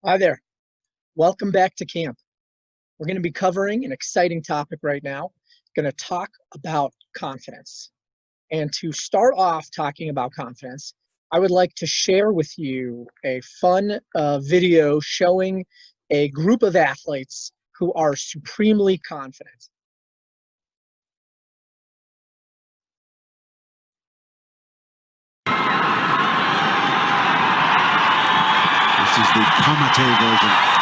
Hi there. Welcome back to camp. We're going to be covering an exciting topic right now. Going to talk about confidence. And to start off talking about confidence, I would like to share with you a fun video showing a group of athletes who are supremely confident. This is the Kamate version.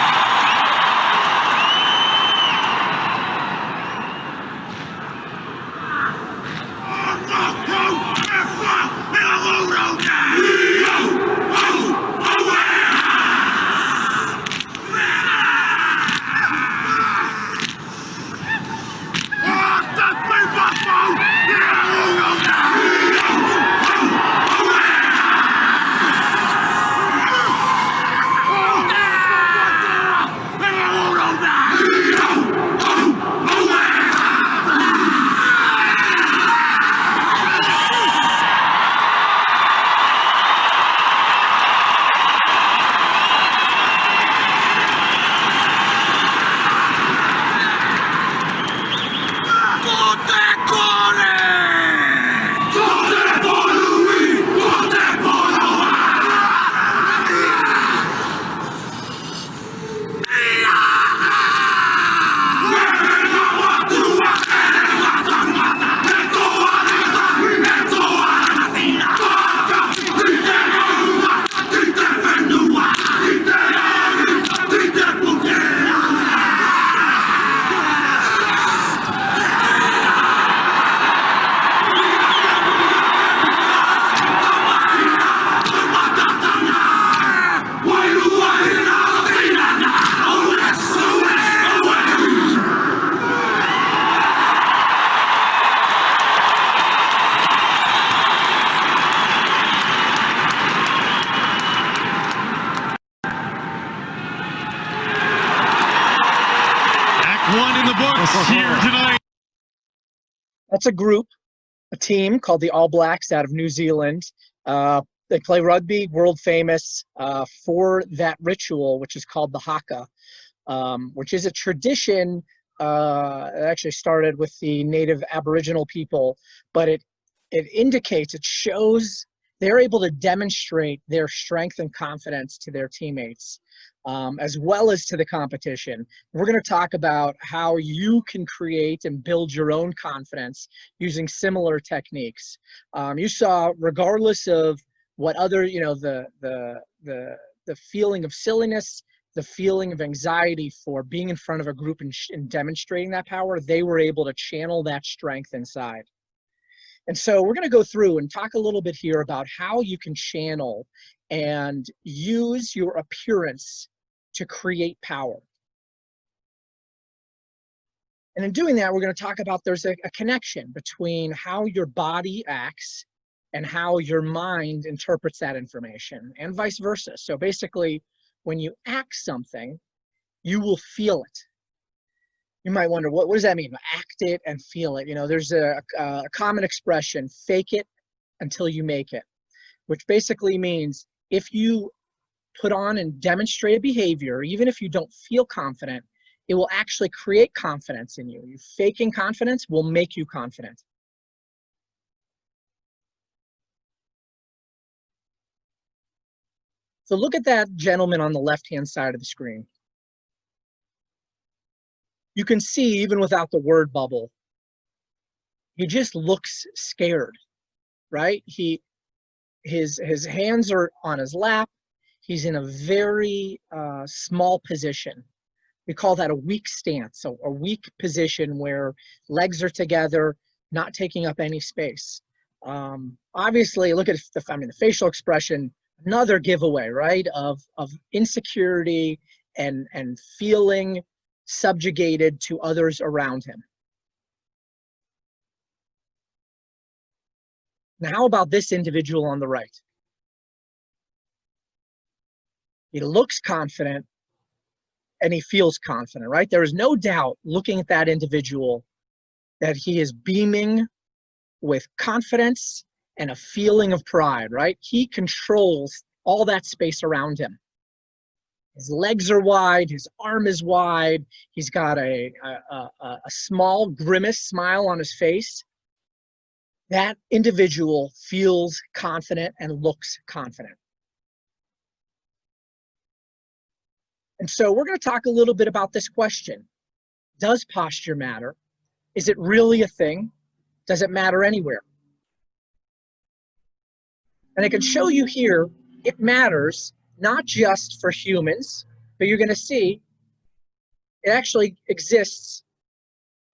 One in the books here tonight. That's a team called the All Blacks out of New Zealand. They play rugby, world famous for that ritual, which is called the haka, which is a tradition. It actually started with the native Aboriginal people, but it indicates, it shows they're able to demonstrate their strength and confidence to their teammates, as well as to the competition. We're going to talk about how you can create and build your own confidence using similar techniques. You saw, regardless of what other, the feeling of silliness, the feeling of anxiety for being in front of a group and demonstrating that power, they were able to channel that strength inside. And so we're going to go through and talk a little bit here about how you can channel and use your appearance to create power. And in doing that, we're going to talk about there's a connection between how your body acts and how your mind interprets that information, and vice versa. So basically, when you act something, you will feel it. You might wonder, what does that mean? Act it and feel it. There's a common expression, fake it until you make it, which basically means if you put on and demonstrate a behavior, even if you don't feel confident, it will actually create confidence in you. You faking confidence will make you confident. So look at that gentleman on the left-hand side of the screen. You can see, even without the word bubble, he just looks scared, right? His hands are on his lap. He's in a very small position. We call that a weak stance, so a weak position where legs are together, not taking up any space. Obviously, look at the facial expression, another giveaway, right, of insecurity and feeling subjugated to others around him. Now, how about this individual on the right? He looks confident and he feels confident, right? There is no doubt, looking at that individual, that he is beaming with confidence and a feeling of pride, right? He controls all that space around him. His legs are wide, his arm is wide, he's got a small grimace smile on his face. That individual feels confident and looks confident. And so we're going to talk a little bit about this question. Does posture matter? Is it really a thing? Does it matter anywhere? And I can show you here, it matters not just for humans, but you're going to see it actually exists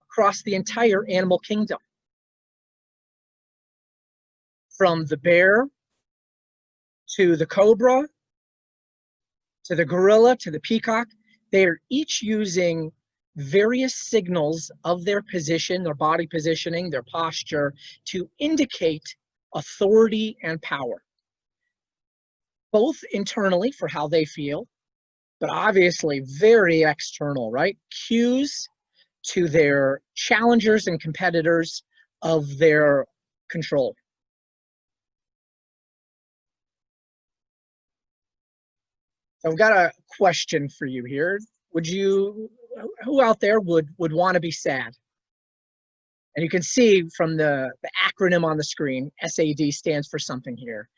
across the entire animal kingdom. From the bear to the cobra, to the gorilla, to the peacock, they are each using various signals of their position, their body positioning, their posture, to indicate authority and power. Both internally for how they feel, but obviously very external, right? Cues to their challengers and competitors of their control. So I've got a question for you here. Who out there would want to be sad? And you can see from the acronym on the screen, S.A.D stands for something here.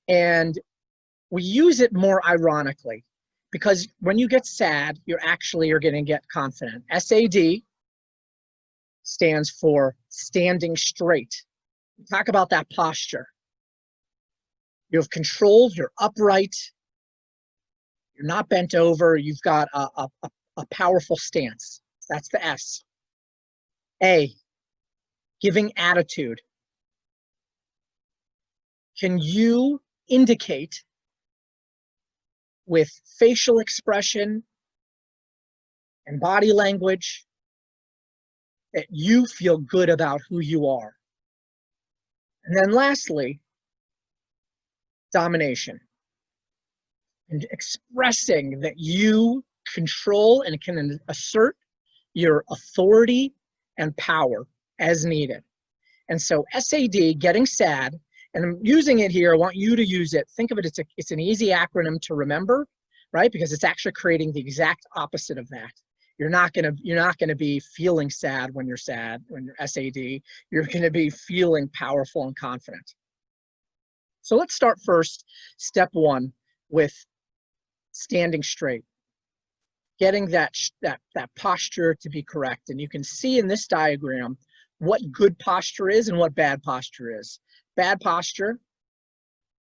And we use it more ironically because when you get sad, you actually are going to get confident. S.A.D stands for standing straight. Talk about that posture. You have control, you're upright, you're not bent over, you've got a powerful stance. That's the S. A, giving attitude. Can you indicate with facial expression and body language that you feel good about who you are? And then lastly, domination. And expressing that you control and can assert your authority and power as needed. And so S.A.D, getting sad, and I'm using it here, I want you to use it. Think of it, it's an easy acronym to remember, right? Because it's actually creating the exact opposite of that. You're not gonna be feeling sad when you're S.A.D. You're gonna be feeling powerful and confident. So let's start first, step one, with standing straight, getting that posture to be correct. And you can see in this diagram what good posture is and what bad posture is. Bad posture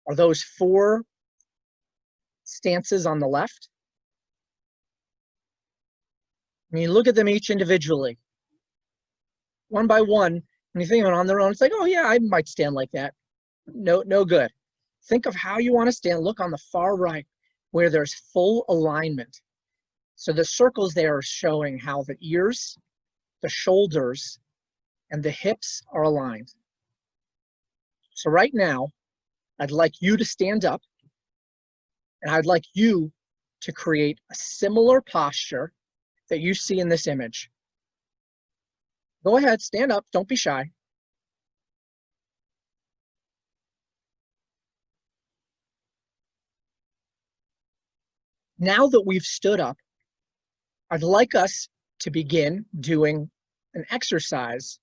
are those 4 stances on the left. I mean, look at them each individually, one by one. When you think of it on their own, it's like, oh yeah, I might stand like that. No good. Think of how you want to stand. Look on the far right where there's full alignment. So the circles there are showing how the ears, the shoulders, and the hips are aligned. So right now, I'd like you to stand up, and I'd like you to create a similar posture that you see in this image. Go ahead, stand up, don't be shy. Now that we've stood up, I'd like us to begin doing an exercise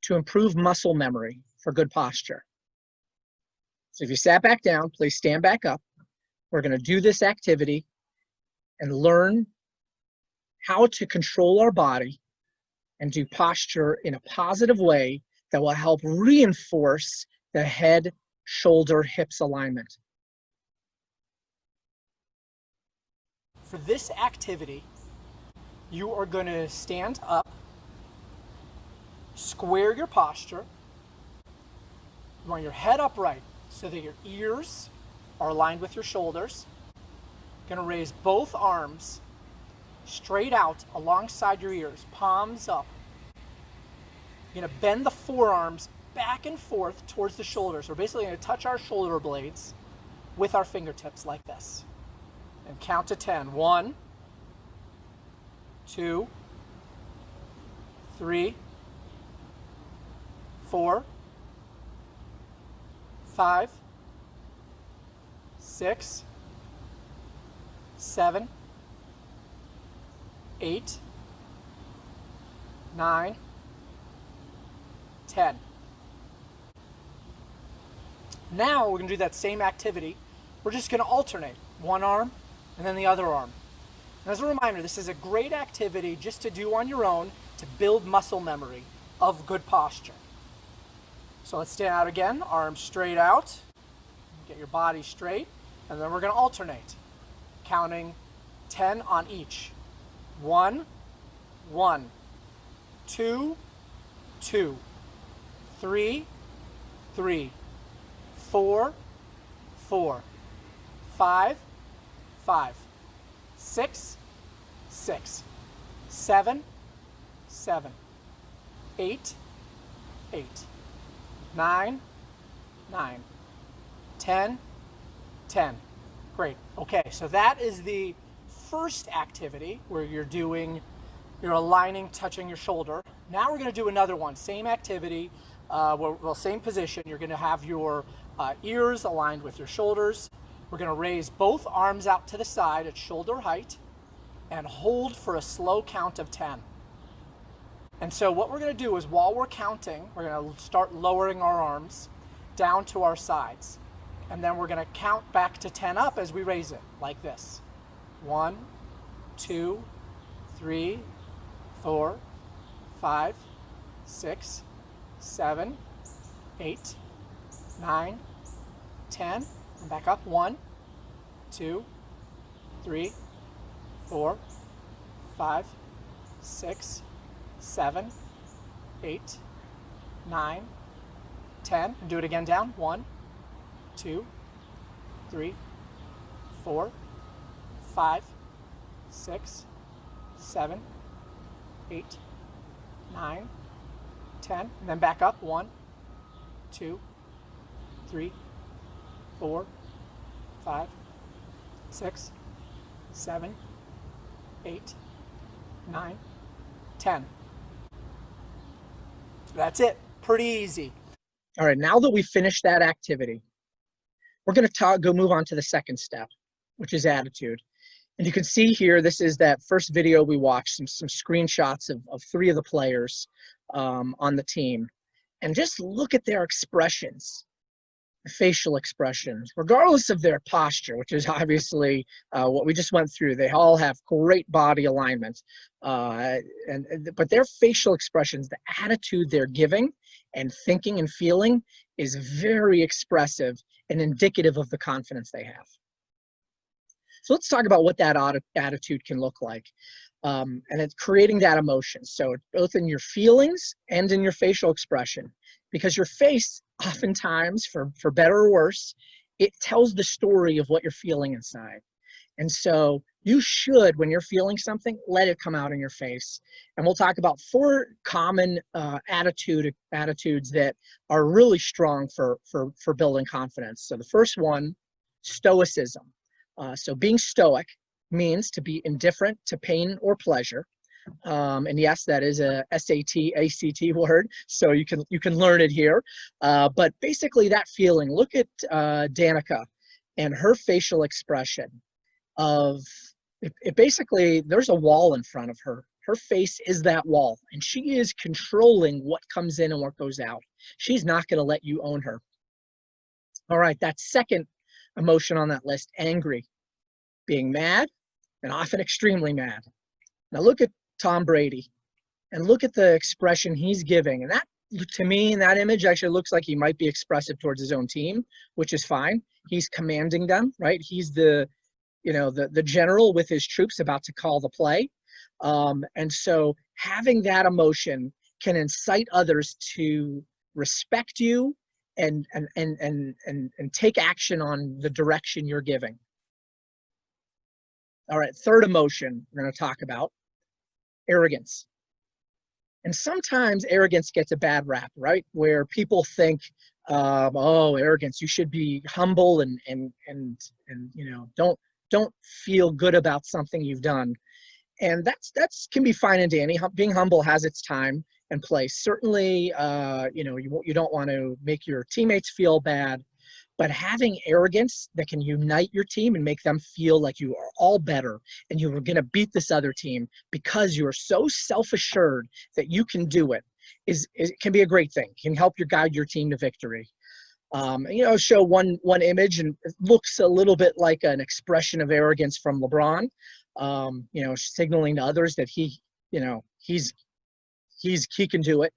to improve muscle memory for good posture. So if you sat back down, please stand back up. We're going to do this activity and learn how to control our body and do posture in a positive way that will help reinforce the head, shoulder, hips alignment. For this activity, you are going to stand up, square your posture. You want your head upright so that your ears are aligned with your shoulders. You're going to raise both arms straight out alongside your ears, palms up. You're going to bend the forearms back and forth towards the shoulders. We're basically going to touch our shoulder blades with our fingertips like this. And count to 10. 1, 2, 3, 4, 5, 6, 7, 8, 9, 10. Now we're going to do that same activity. We're just going to alternate one arm and then the other arm. And as a reminder, this is a great activity just to do on your own to build muscle memory of good posture. So let's stand out again, arms straight out, get your body straight, and then we're going to alternate, counting 10 on each. 1, 1, 2, 2, 3, 3, 4, 4, 5, 5, 6, 6, 7, 7, 8, 8, 9, 9, 10, 10. Great. Okay, so that is the first activity where you're aligning, touching your shoulder. Now we're going to do another one. Same activity, same position. You're going to have your ears aligned with your shoulders. We're going to raise both arms out to the side at shoulder height and hold for a slow count of 10. And so what we're going to do is while we're counting, we're going to start lowering our arms down to our sides. And then we're going to count back to 10 up as we raise it, like this. 1, 2, 3, 4, 5, 6, 7, 8, 9, 10. And back up. 1, 2, 3, 4, 5, 6, 7, 8, 9, 10. And do it again down. 1, 2, 3, 4, 5, 6, 7, 8, 9, 10. And then back up. 1, 2, 3, 4, 5, 6, 7, 8, 9, 10. That's it. Pretty easy. All right, now that we've finished that activity, we're going to move on to the second step, which is attitude. And you can see here, this is that first video we watched, some screenshots of 3 of the players on the team. And just look at their expressions, facial expressions, regardless of their posture, which is obviously what we just went through. They all have great body alignment, but their facial expressions, the attitude they're giving and thinking and feeling is very expressive and indicative of the confidence they have. So let's talk about what that attitude can look like. And it's creating that emotion. So both in your feelings and in your facial expression, because your face oftentimes, for better or worse, it tells the story of what you're feeling inside. And so you should, when you're feeling something, let it come out in your face. And we'll talk about 4 common attitudes that are really strong for building confidence. So the first one, stoicism. So being stoic means to be indifferent to pain or pleasure. And yes, that is a S.A.D, ACT word, so you can learn it here. But basically that feeling, look at Danica and her facial expression of, it basically, there's a wall in front of her. Her face is that wall, and she is controlling what comes in and what goes out. She's not going to let you own her. All right, that second emotion on that list, angry, being mad, and often extremely mad. Now look at Tom Brady and look at the expression he's giving. And that, to me, in that image actually looks like he might be expressive towards his own team, which is fine. He's commanding them, right? He's the general with his troops about to call the play. And so having that emotion can incite others to respect you and take action on the direction you're giving. All right, third emotion we're going to talk about, arrogance. And sometimes arrogance gets a bad rap, right? Where people think, oh, arrogance, you should be humble and don't feel good about something you've done. And that's can be fine and dandy. Being humble has its time and place. Certainly, you don't want to make your teammates feel bad, but having arrogance that can unite your team and make them feel like you are all better and you are going to beat this other team because you are so self-assured that you can do it can be a great thing. It can help you guide your team to victory. Show one image, and it looks a little bit like an expression of arrogance from LeBron, signaling to others that he can do it.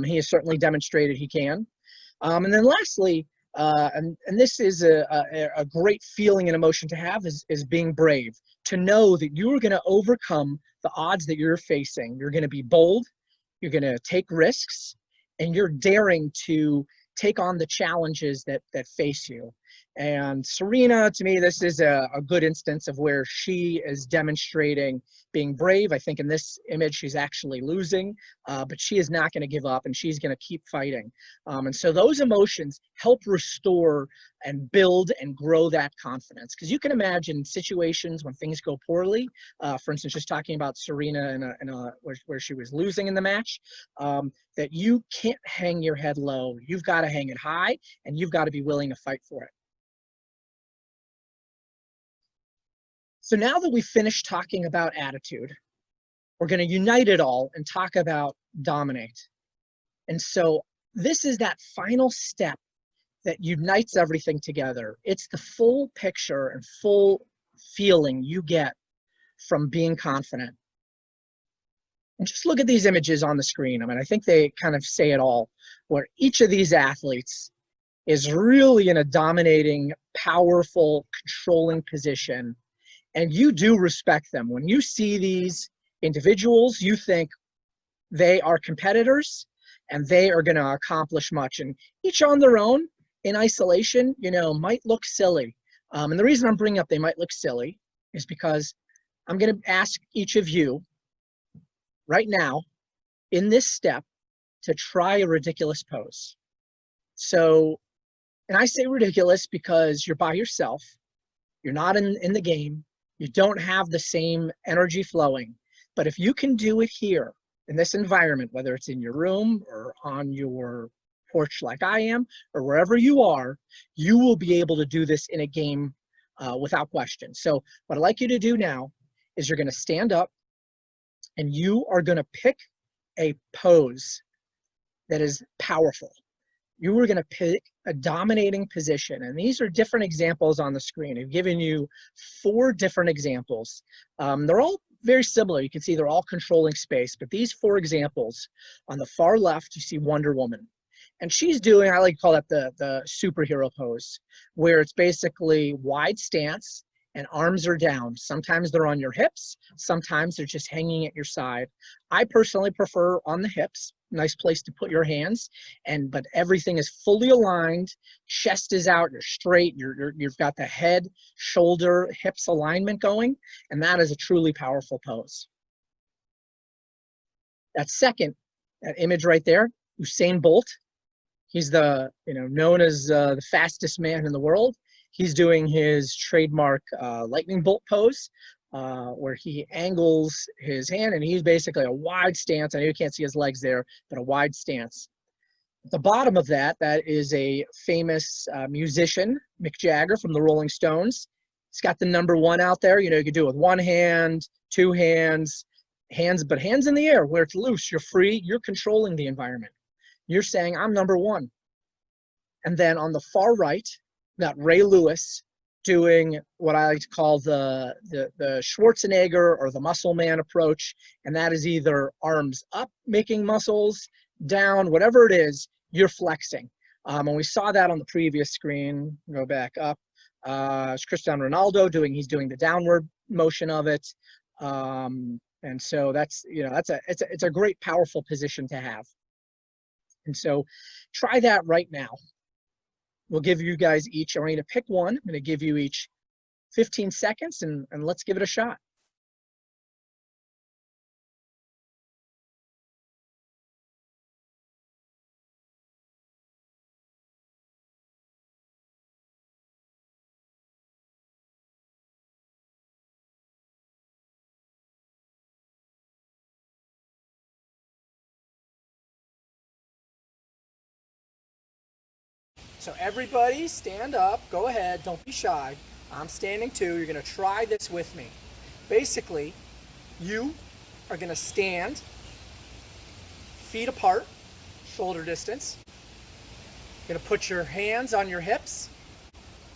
He has certainly demonstrated he can. And then lastly, and this is a great feeling and emotion to have, is being brave, to know that you are going to overcome the odds that you're facing. You're going to be bold, you're going to take risks, and you're daring to take on the challenges that face you. And Serena, to me, this is a good instance of where she is demonstrating being brave. I think in this image, she's actually losing, but she is not going to give up, and she's going to keep fighting. And so those emotions help restore and build and grow that confidence. Because you can imagine situations when things go poorly. For instance, just talking about Serena where she was losing in the match, that you can't hang your head low. You've got to hang it high, and you've got to be willing to fight for it. So now that we've finished talking about attitude, we're going to unite it all and talk about dominate. And so this is that final step that unites everything together. It's the full picture and full feeling you get from being confident. And just look at these images on the screen. I mean, I think they kind of say it all, where each of these athletes is really in a dominating, powerful, controlling position. And you do respect them. When you see these individuals, you think they are competitors and they are going to accomplish much. And each on their own, in isolation, might look silly. And the reason I'm bringing up they might look silly is because I'm going to ask each of you right now in this step to try a ridiculous pose. So, and I say ridiculous because you're by yourself. You're not in the game. You don't have the same energy flowing. But if you can do it here in this environment, whether it's in your room or on your porch like I am, or wherever you are, you will be able to do this in a game without question. So what I'd like you to do now is you're going to stand up and you are going to pick a pose that is powerful. You are going to pick a dominating position. And these are different examples on the screen. I've given you 4 different examples. They're all very similar. You can see they're all controlling space. But these 4 examples, on the far left, you see Wonder Woman. And she's doing, I like to call that the superhero pose, where it's basically wide stance and arms are down. Sometimes they're on your hips. Sometimes they're just hanging at your side. I personally prefer on the hips. Nice place to put your hands, but everything is fully aligned. Chest is out. You're straight. You've got the head, shoulder, hips alignment going, and that is a truly powerful pose. That second, that image right there, Usain Bolt. He's known as the fastest man in the world. He's doing his trademark lightning bolt pose, where he angles his hand, and he's basically a wide stance. I know you can't see his legs there, but a wide stance. At the bottom of that is a famous musician, Mick Jagger from the Rolling Stones. He's got the #1 out there. You can do it with one hand, 2 hands, but hands in the air where it's loose. You're free. You're controlling the environment. You're saying, I'm #1. And then on the far right, got Ray Lewis doing what I like to call the Schwarzenegger or the muscle man approach. And that is either arms up, making muscles, down, whatever it is, you're flexing. And we saw that on the previous screen. Go back up. It's Cristiano Ronaldo he's doing the downward motion of it. And so it's a great, powerful position to have. And so try that right now. We'll give you guys each, I'm going to pick one. I'm going to give you each 15 seconds and let's give it a shot. So everybody stand up, go ahead, don't be shy. I'm standing too, you're gonna try this with me. Basically, you are gonna stand feet apart, shoulder distance. You're gonna put your hands on your hips,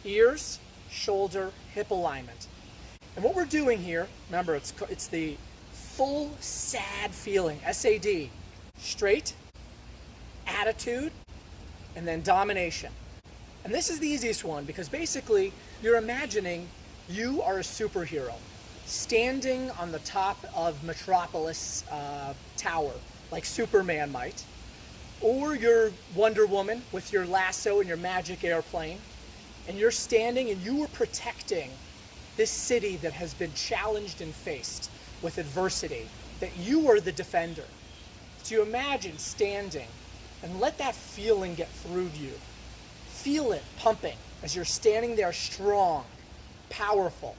ears, shoulder, hip alignment. And what we're doing here, remember, it's the full S.A.D feeling, S-A.D. Straight, attitude, and then domination. And this is the easiest one because basically you're imagining you are a superhero standing on the top of Metropolis Tower like Superman might, or you're Wonder Woman with your lasso and your magic airplane, and you're standing and you are protecting this city that has been challenged and faced with adversity, that you are the defender. So you imagine standing and let that feeling get through to you. Feel it pumping as you're standing there strong, powerful.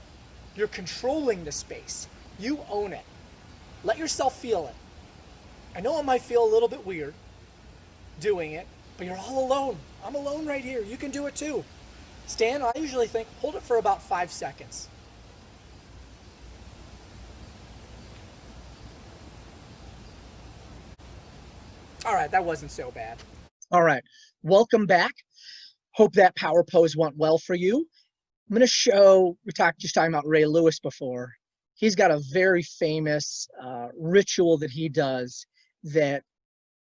You're controlling the space. You own it. Let yourself feel it. I know it might feel a little bit weird doing it, but you're all alone. I'm alone right here. You can do it too. Stand, I usually think, hold it for about 5 seconds. All right, that wasn't so bad. All right, welcome back. Hope that power pose went well for you. I'm going to show, just talking about Ray Lewis before. He's got a very famous ritual that he does that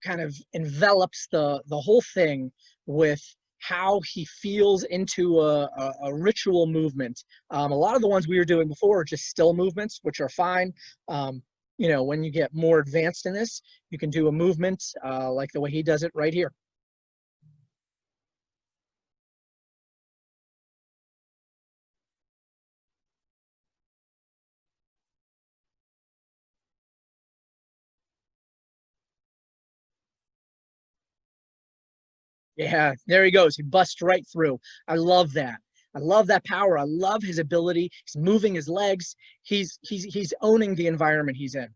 kind of envelops the whole thing with how he feels into a ritual movement. A lot of the ones we were doing before are just still movements, which are fine. You know, when you get more advanced in this, you can do a movement like the way he does it right here. Yeah, there he goes. He busts right through. I love that. I love that power. I love his ability. He's moving his legs. He's owning the environment he's in.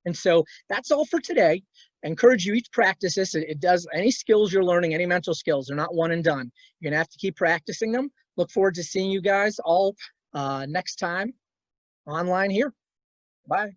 And so that's all for today. I encourage you each practice this. It does any skills you're learning, any mental skills, they're not one and done. You're gonna have to keep practicing them. Look forward to seeing you guys all next time online here. Bye.